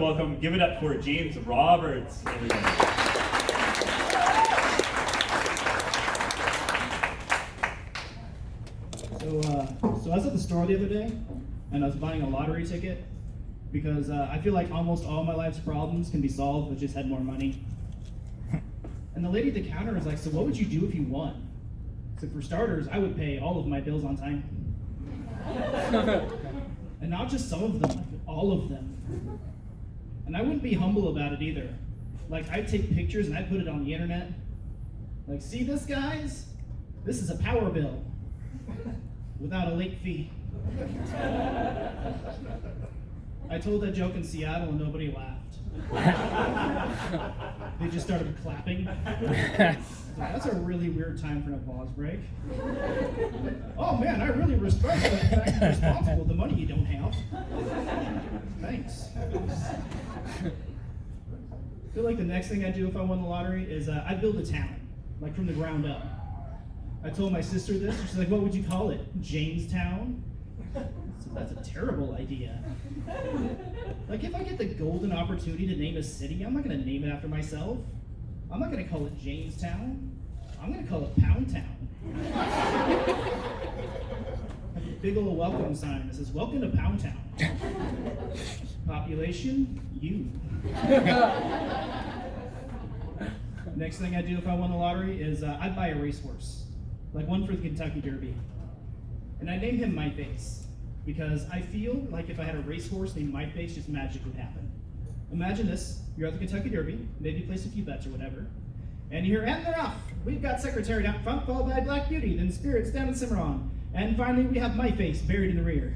welcome, give it up for James Roberts, everybody. So I was at the store the other day, and I was buying a lottery ticket because I feel like almost all my life's problems can be solved if I just had more money. And the lady at the counter was like, "So what would you do if you won?" So for starters, I would pay all of my bills on time. And not just some of them, like all of them. And I wouldn't be humble about it either. Like, I'd take pictures and I'd put it on the internet. Like, see this, guys? This is a power bill without a late fee. I told that joke in Seattle and nobody laughed. They just started clapping. That's a really weird time for an applause break. Oh man, I really respect the fact you're responsible with the money you don't have. Thanks. I feel like the next thing I'd do if I won the lottery is I'd build a town, like from the ground up. I told my sister this, and she's like, "What would you call it? Jamestown?" So that's a terrible idea. Like, if I get the golden opportunity to name a city, I'm not going to name it after myself. I'm not going to call it Jamestown. I'm going to call it Pound Town. A big old welcome sign that says, "Welcome to Pound Town." Population, you. Next thing I'd do if I won the lottery is I'd buy a racehorse, like one for the Kentucky Derby. And I'd name him My Face, because I feel like if I had a racehorse named My Face, just magic would happen. Imagine this, you're at the Kentucky Derby, maybe place a few bets or whatever, and you hear, "And they're off. We've got Secretary down front, followed by Black Beauty, then Spirits down in Cimarron, and finally we have My Face buried in the rear."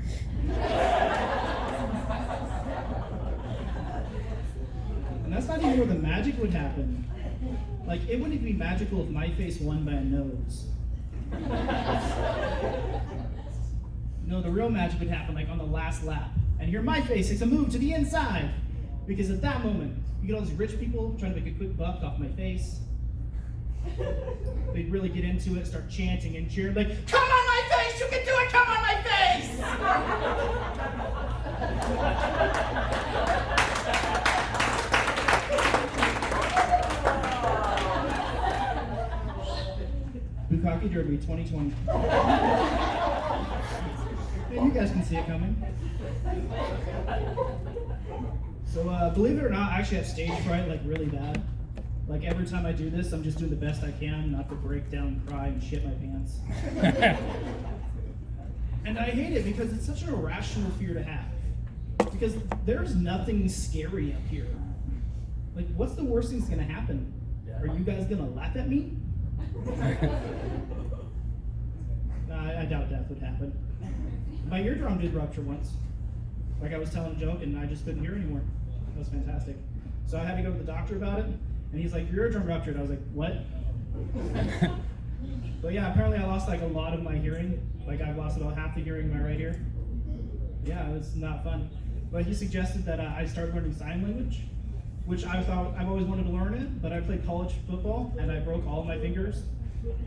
And that's not even where the magic would happen. Like, it wouldn't even be magical if My Face won by a nose. No, the real magic would happen like on the last lap. And here My Face takes a move to the inside. Because at that moment, you get all these rich people trying to make a quick buck off My Face. They'd really get into it, start chanting and cheering, like, "Come on, My Face, you can do it, come on, My Face!" Bukkake Derby 2020. Yeah, you guys can see it coming. So believe it or not, I actually have stage fright, like really bad. Like every time I do this, I'm just doing the best I can not to break down, cry, and shit my pants. And I hate it because it's such an irrational fear to have. Because there's nothing scary up here. Like, what's the worst thing that's gonna happen? Are you guys gonna laugh at me? I doubt death would happen. My eardrum did rupture once. Like, I was telling a joke and I just couldn't hear anymore. That was fantastic. So I had to go to the doctor about it, and he's like, "Your eardrum ruptured." I was like, "What?" But yeah, apparently I lost like a lot of my hearing. Like, I've lost about half the hearing in my right ear. Yeah, it was not fun. But he suggested that I start learning sign language, which I thought I've always wanted to learn it, but I played college football and I broke all of my fingers.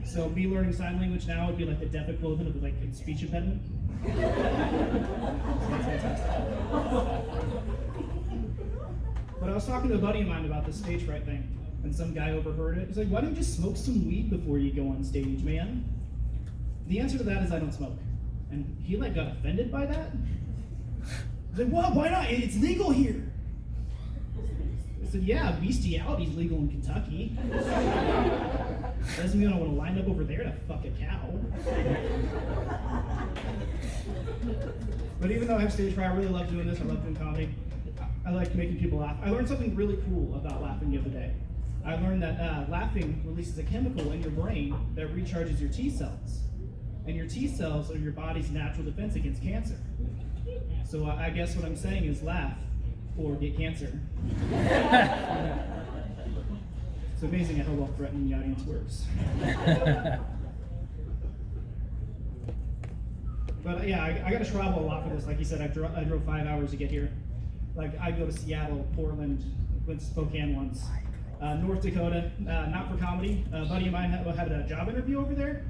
So me learning sign language now would be like the deaf equivalent of like a speech impediment. So that's fantastic. But I was talking to a buddy of mine about this stage fright thing, and some guy overheard it. He's like, "Why don't you just smoke some weed before you go on stage, man?" The answer to that is I don't smoke. And he like got offended by that. He's like, "Well, why not? It's legal here." I said, "Yeah, bestiality's legal in Kentucky. Doesn't mean I want to line up over there to fuck a cow." But even though I have stage fright, I really love doing this. I love doing comedy. I like making people laugh. I learned something really cool about laughing the other day. I learned that laughing releases a chemical in your brain that recharges your T cells. And your T cells are your body's natural defense against cancer. So I guess what I'm saying is laugh or get cancer. It's amazing how well threatening the audience works. But yeah, I got to travel a lot for this. Like you said, I drove 5 hours to get here. Like, I go to Seattle, Portland, went to Spokane once. North Dakota, not for comedy. A buddy of mine had a job interview over there,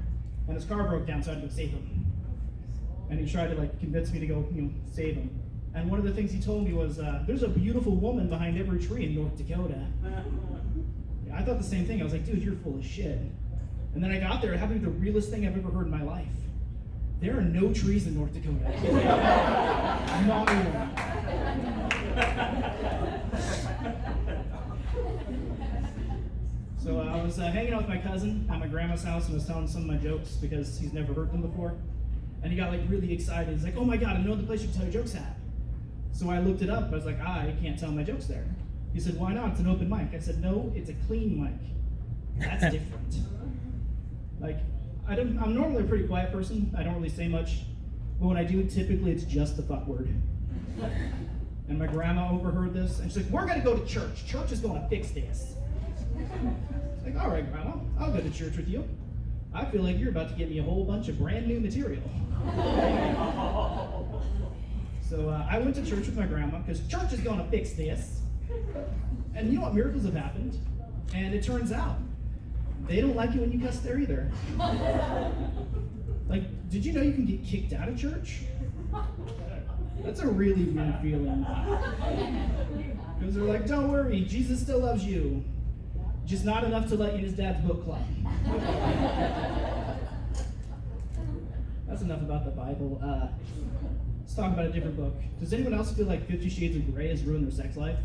and and his car broke down, so I had to go save him. And he tried to like convince me to go, save him. And one of the things he told me was, there's a beautiful woman behind every tree in North Dakota. Yeah, I thought the same thing. I was like, dude, you're full of shit. And then I got there, it happened to be the realest thing I've ever heard in my life. There are no trees in North Dakota. Not one. So I was hanging out with my cousin at my grandma's house and was telling some of my jokes because he's never heard them before. And he got like really excited. He's like, oh my God, I know the place you can tell your jokes at. So I looked it up. I was like, I can't tell my jokes there. He said, why not? It's an open mic. I said, no, it's a clean mic. That's different. Like, I'm normally a pretty quiet person. I don't really say much. But when I do, typically it's just the fuck word. And my grandma overheard this, and she's like, we're gonna go to church. Church is gonna fix this. It's like, all right, Grandma, I'll go to church with you. I feel like you're about to give me a whole bunch of brand new material. So I went to church with my grandma, because church is gonna fix this. And you know what? Miracles have happened. And it turns out, they don't like you when you cuss there either. Like, did you know you can get kicked out of church? That's a really weird feeling. Because they're like, don't worry, Jesus still loves you. Just not enough to let you in his dad's book club. That's enough about the Bible. Let's talk about a different book. Does anyone else feel like 50 Shades of Grey has ruined their sex life?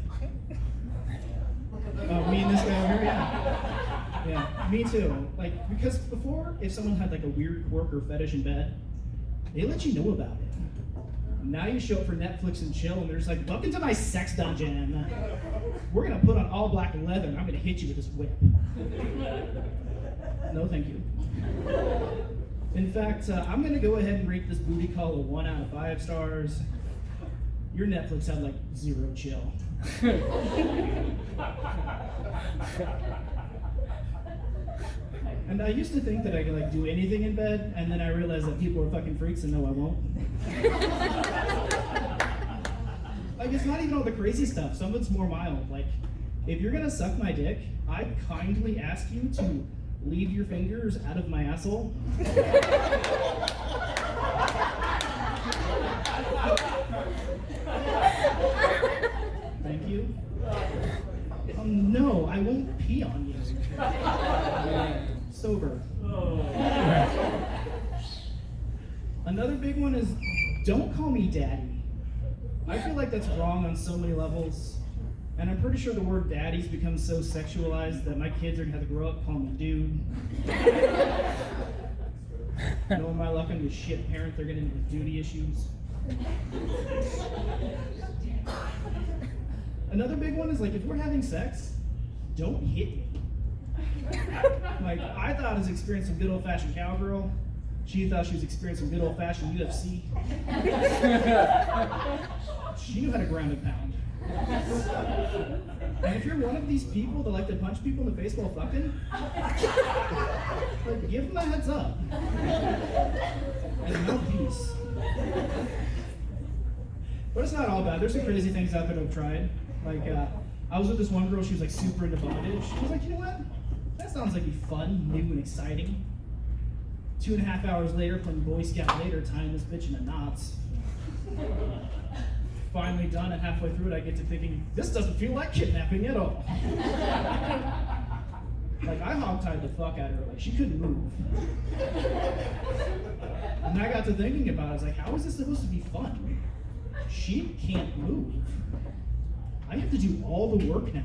Me and this guy over here, yeah. Yeah, me too. Like, because before, if someone had like a weird quirk or fetish in bed, they let you know about it. Now you show up for Netflix and chill, and they're just like, welcome to my sex dungeon. We're gonna put on all black leather, and I'm gonna hit you with this whip. No, thank you. In fact, I'm gonna go ahead and rate this booty call a 1 out of 5 stars. Your Netflix had like 0 chill. And I used to think that I could like do anything in bed, and then I realized that people are fucking freaks, and no, I won't. Like, it's not even all the crazy stuff. Some of it's more mild. Like, if you're gonna suck my dick, I kindly ask you to leave your fingers out of my asshole. Thank you. No, I won't pee on you. Sober. Another big one is, don't call me daddy. I feel like that's wrong on so many levels. And I'm pretty sure the word daddy's become so sexualized that my kids are gonna have to grow up calling me dude. Knowing my luck, I'm a shit parent, they're gonna have duty issues. Another big one is like, if we're having sex, don't hit me. Like, I thought I was experiencing good old-fashioned cowgirl. She thought she was experiencing good old-fashioned UFC. She knew how to ground and pound. And if you're one of these people that like to punch people in the face while fucking, like, give them a heads up. And a mouthpiece. But it's not all bad. There's some crazy things out there that I've tried. Like, I was with this one girl, she was like super into bondage. I was like, you know what? That sounds like it'd be fun, new, and exciting. 2.5 hours later, playing Boy Scout later, tying this bitch into knots. Finally done, and halfway through it, I get to thinking, this doesn't feel like kidnapping at all. Like, I hogtied the fuck out of her, like, she couldn't move. And I got to thinking about it, I was like, how is this supposed to be fun? She can't move. I have to do all the work now.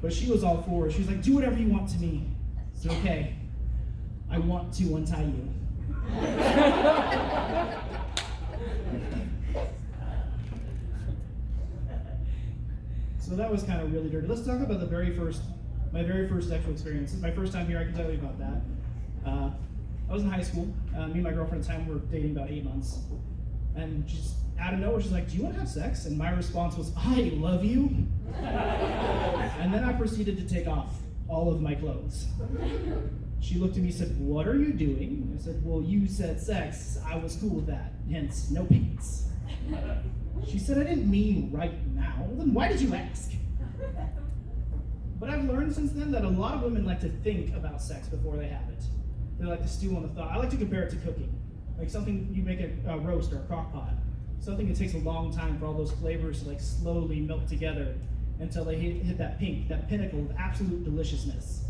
But she was all for it. She was like, do whatever you want to me. It's okay. I want to untie you. So that was kind of really dirty. Let's talk about my very first sexual experience. This is my first time here, I can tell you about that. I was in high school. Me and my girlfriend at the time were dating about 8 months. And just out of nowhere, she's like, do you want to have sex? And my response was, I love you. And then I proceeded to take off all of my clothes. She looked at me and said, what are you doing? I said, well, you said sex. I was cool with that. Hence, no pants. She said, I didn't mean right now. Well, then why did you ask? But I've learned since then that a lot of women like to think about sex before they have it. They like to stew on the thought. I like to compare it to cooking. Like something you make a roast or a crock pot. Something that takes a long time for all those flavors to like slowly melt together until they hit that pink, that pinnacle of absolute deliciousness.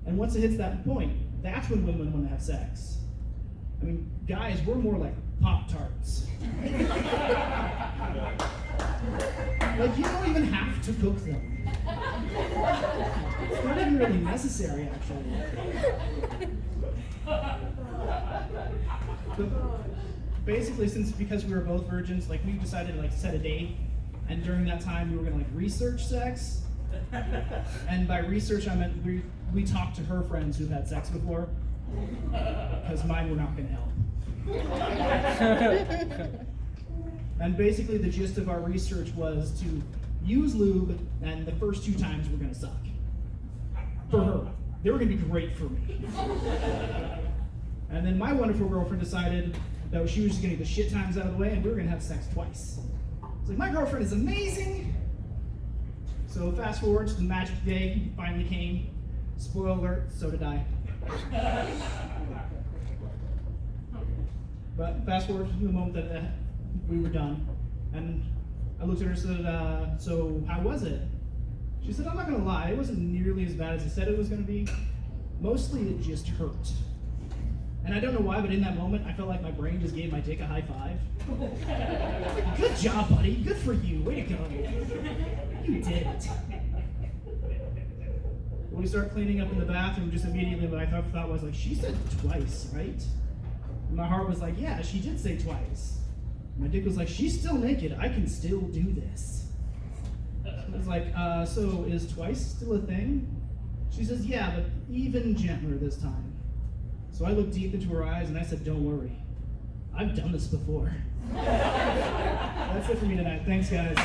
And once it hits that point, that's when women want to have sex. I mean, guys, we're more like Pop-Tarts. Like, you don't even have to cook them. It's not even really necessary, actually. But basically, because we were both virgins, like, we decided to like set a date, and during that time, we were gonna like research sex. And by research, I meant we talked to her friends who've had sex before, because mine were not gonna help. And basically the gist of our research was to use lube, and the first 2 times we're gonna suck. For her. They were gonna be great for me. And then my wonderful girlfriend decided that she was just gonna get the shit times out of the way, and we were gonna have sex twice. It's like, my girlfriend is amazing! So fast forward to the magic day finally came. Spoiler alert, so did I. But fast forward to the moment that we were done, and I looked at her and said, so how was it? She said, I'm not gonna lie, it wasn't nearly as bad as I said it was gonna be. Mostly it just hurt. And I don't know why, but in that moment, I felt like my brain just gave my dick a high five. Good job, buddy, good for you, way to go. You did it. When we start cleaning up in the bathroom, just immediately what I thought was like, she said twice, right? And my heart was like, yeah, she did say twice. My dick was like, she's still naked, I can still do this. I was like, so is twice still a thing? She says, yeah, but even gentler this time. So I looked deep into her eyes and I said, don't worry, I've done this before. That's it for me tonight, thanks guys.